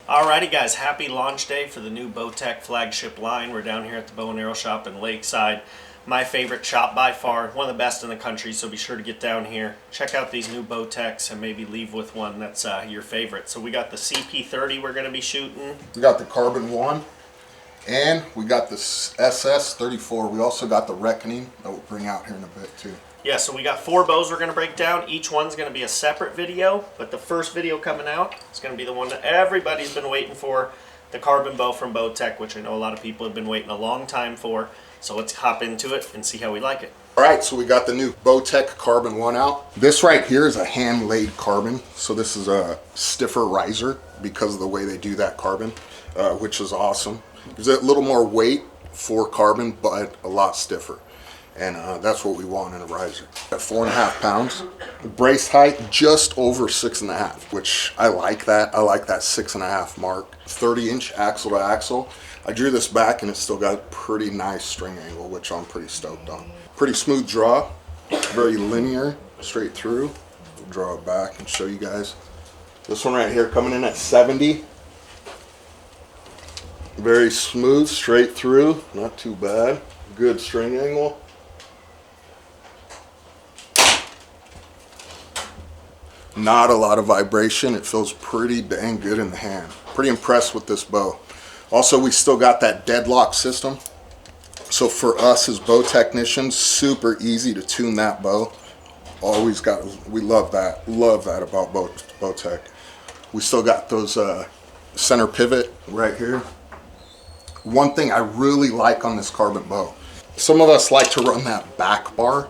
Alrighty guys, happy launch day for the new Bowtech flagship line. We're down here at the Bow and Arrow shop in Lakeside. My favorite shop by far, one of the best in the country, so be sure to get down here. Check out these new Bowtechs and maybe leave with one that's your favorite. So we got the CP30 we're going to be shooting. We got the Carbon One and we got the SS34. We also got the Reckoning that we'll bring out here in a bit too. Yeah, so we got 4 bows we're going to break down. Each one's going to be a separate video, but the first video coming out is going to be the one that everybody's been waiting for, the carbon bow from Bowtech, which I know a lot of people have been waiting a long time for. So let's hop into it and see how we like it. All right, so we got the new Bowtech Carbon One out. This right here is a hand-laid carbon, so this is a stiffer riser because of the way they do that carbon, which is awesome. Gives it a little more weight for carbon, but a lot stiffer. And that's what we want in a riser. At 4.5 pounds, brace height just over 6.5, which I like that. I like that 6.5 mark. 30-inch axle to axle. I drew this back and it's still got a pretty nice string angle, which I'm pretty stoked on. Pretty smooth draw, very linear, straight through. We'll draw it back and show you guys. This one right here coming in at 70. Very smooth, straight through, not too bad. Good string angle. Not a lot of vibration. It feels pretty dang good in the hand. Pretty impressed with this bow. Also, we still got that deadlock system. So for us as bow technicians, super easy to tune that bow. Always got, we love that. Love that about Bowtech. We still got those center pivot right here. One thing I really like on this carbon bow, some of us like to run that back bar.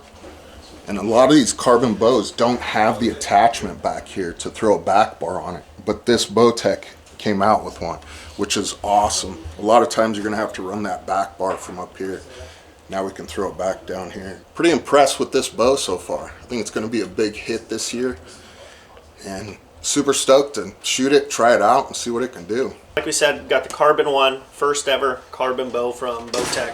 And a lot of these carbon bows don't have the attachment back here to throw a back bar on it. But this Bowtech came out with one, which is awesome. A lot of times you're gonna have to run that back bar from up here. Now we can throw it back down here. Pretty impressed with this bow so far. I think it's gonna be a big hit this year. And super stoked to shoot it, try it out, and see what it can do. Like we said, got the Carbon One, first ever carbon bow from Bowtech.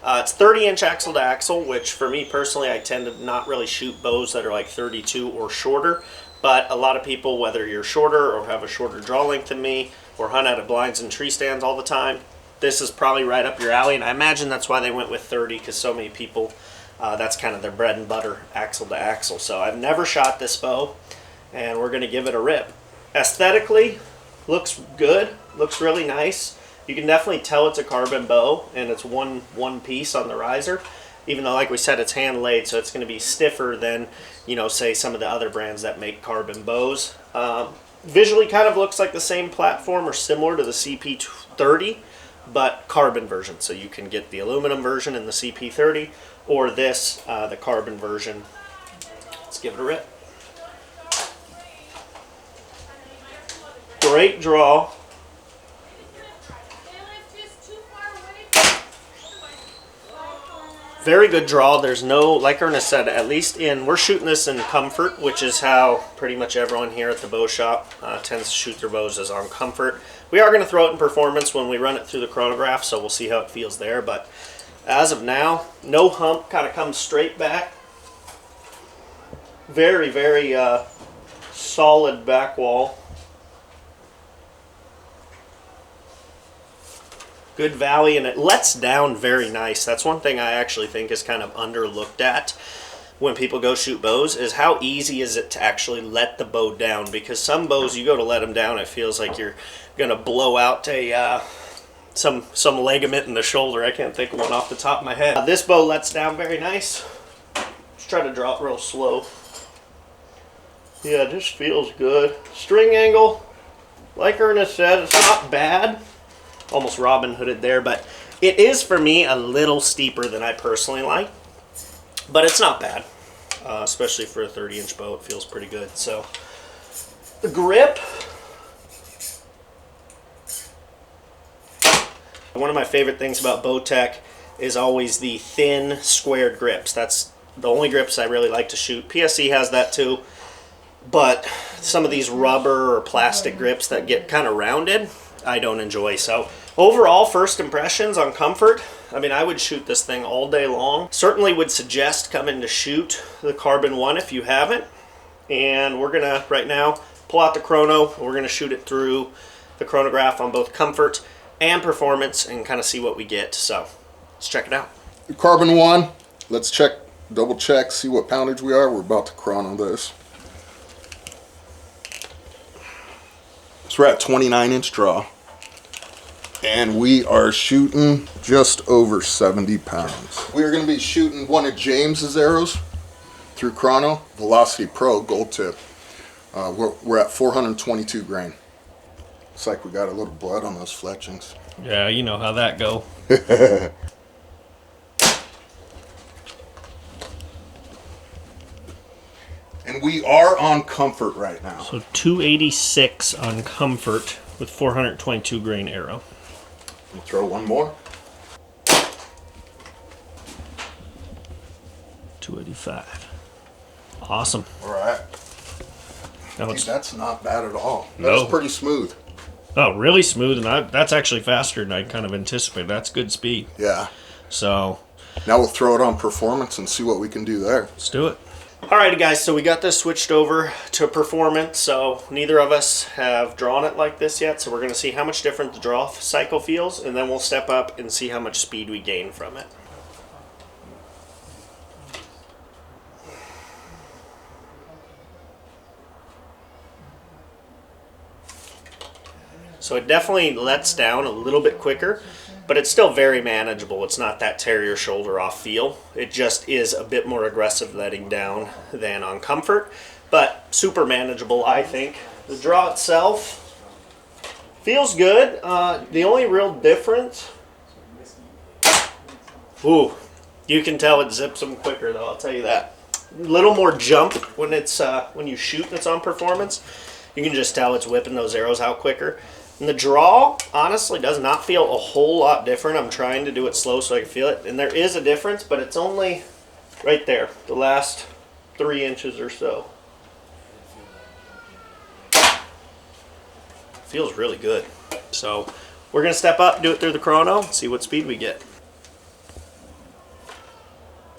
It's 30-inch axle to axle, which for me personally, I tend to not really shoot bows that are like 32 or shorter. But a lot of people, whether you're shorter or have a shorter draw length than me, or hunt out of blinds and tree stands all the time, this is probably right up your alley. And I imagine that's why they went with 30, because so many people, that's kind of their bread and butter, axle to axle. So I've never shot this bow, and we're going to give it a rip. Aesthetically, looks good, looks really nice. You can definitely tell it's a carbon bow, and it's one piece on the riser, even though, like we said, it's hand laid, so it's going to be stiffer than, you know, say some of the other brands that make carbon bows. Visually kind of looks like the same platform or similar to the CP30, but carbon version. So you can get the aluminum version in the CP30, or this, the carbon version. Let's give it a rip. Great draw. Very good draw. There's no, like Ernest said, at least we're shooting this in comfort, which is how pretty much everyone here at the bow shop tends to shoot their bows, is on comfort. We are going to throw it in performance when we run it through the chronograph, so we'll see how it feels there. But as of now, no hump, kind of comes straight back. Very, very solid back wall. Good valley, and it lets down very nice. That's one thing I actually think is kind of underlooked at when people go shoot bows, is how easy is it to actually let the bow down, because some bows you go to let them down, it feels like you're gonna blow out a some ligament in the shoulder. I can't think of one off the top of my head. This bow lets down very nice. Just try to draw it real slow. Yeah, it just feels good. String angle, like Ernest said, it's not bad. Almost Robin Hooded there, but it is for me a little steeper than I personally like, but it's not bad, especially for a 30-inch bow. It feels pretty good. So the grip, one of my favorite things about Bowtech is always the thin squared grips. That's the only grips I really like to shoot. PSE has that too, but some of these rubber or plastic grips that get kind of rounded, I don't enjoy. So overall, first impressions on comfort, I mean, I would shoot this thing all day long. Certainly would suggest coming to shoot the Carbon One if you haven't. And we're gonna right now pull out the chrono. We're gonna shoot it through the chronograph on both comfort and performance and kind of see what we get. So let's check it out. The Carbon One, let's double check, see what poundage we are. We're about to chrono this. So we're at 29-inch draw. And we are shooting just over 70 pounds. We're going to be shooting one of James's arrows through chrono, Velocity Pro gold tip. We're at 422 grain. Looks like we got a little blood on those fletchings. Yeah, you know how that go. And we are on comfort right now. So 286 on comfort with 422 grain arrow. We'll throw one more. 285. Awesome. All right. Now Dude, that's not bad at all. No. That's pretty smooth. Oh, really smooth, and that's actually faster than I kind of anticipated. That's good speed. Yeah. So now we'll throw it on performance and see what we can do there. let's do it. Alrighty guys, so we got this switched over to performance. So neither of us have drawn it like this yet, so we're going to see how much different the draw cycle feels, and then we'll step up and see how much speed we gain from it. So it definitely lets down a little bit quicker, but it's still very manageable. It's not that tear your shoulder off feel. It just is a bit more aggressive letting down than on comfort, but super manageable, I think. The draw itself feels good. The only real difference, ooh, you can tell it zips them quicker though, I'll tell you that. A little more jump when it's when you shoot and it's on performance. You can just tell it's whipping those arrows out quicker. And the draw, honestly, does not feel a whole lot different. I'm trying to do it slow so I can feel it. And there is a difference, but it's only right there, the last 3 inches or so. Feels really good. So we're going to step up, do it through the chrono, see what speed we get.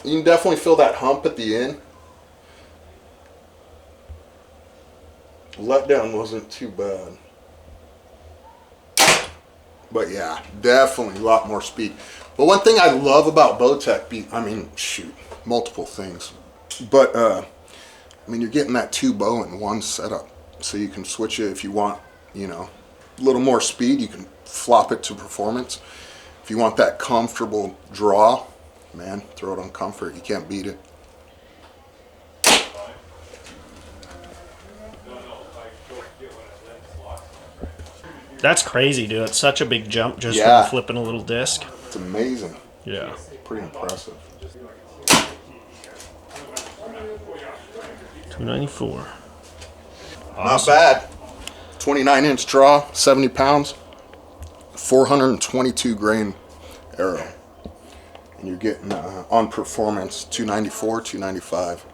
You can definitely feel that hump at the end. Letdown wasn't too bad. But yeah, definitely a lot more speed. But one thing I love about Bowtech, I mean, shoot, multiple things. But, I mean, you're getting that 2 bow in one setup. So you can switch it if you want, you know, a little more speed. You can flop it to performance. If you want that comfortable draw, man, throw it on comfort. You can't beat it. That's crazy, dude. It's such a big jump just Yeah. from flipping a little disc. It's amazing. Yeah. Pretty impressive. 294. Not bad. 29-inch draw, 70 pounds, 422 grain arrow. And you're getting on performance 294, 295.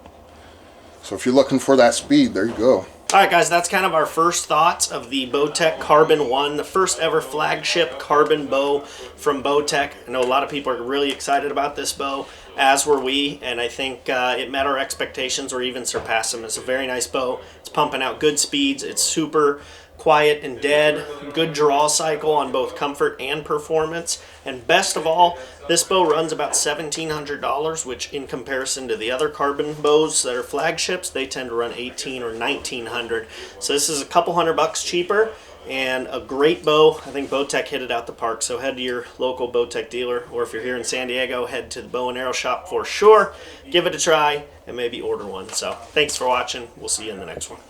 So if you're looking for that speed, there you go. Alright guys, that's kind of our first thoughts of the Bowtech Carbon One, the first ever flagship carbon bow from Bowtech. I know a lot of people are really excited about this bow, as were we, and I think it met our expectations or even surpassed them. It's a very nice bow. It's pumping out good speeds. It's super quiet and dead. Good draw cycle on both comfort and performance. And best of all, this bow runs about $1,700, which in comparison to the other carbon bows that are flagships, they tend to run $1,800 or $1,900. So this is a couple $100 cheaper and a great bow. I think Bowtech hit it out the park. So head to your local Bowtech dealer, or if you're here in San Diego, head to the Bow and Arrow shop for sure. Give it a try and maybe order one. So thanks for watching. We'll see you in the next one.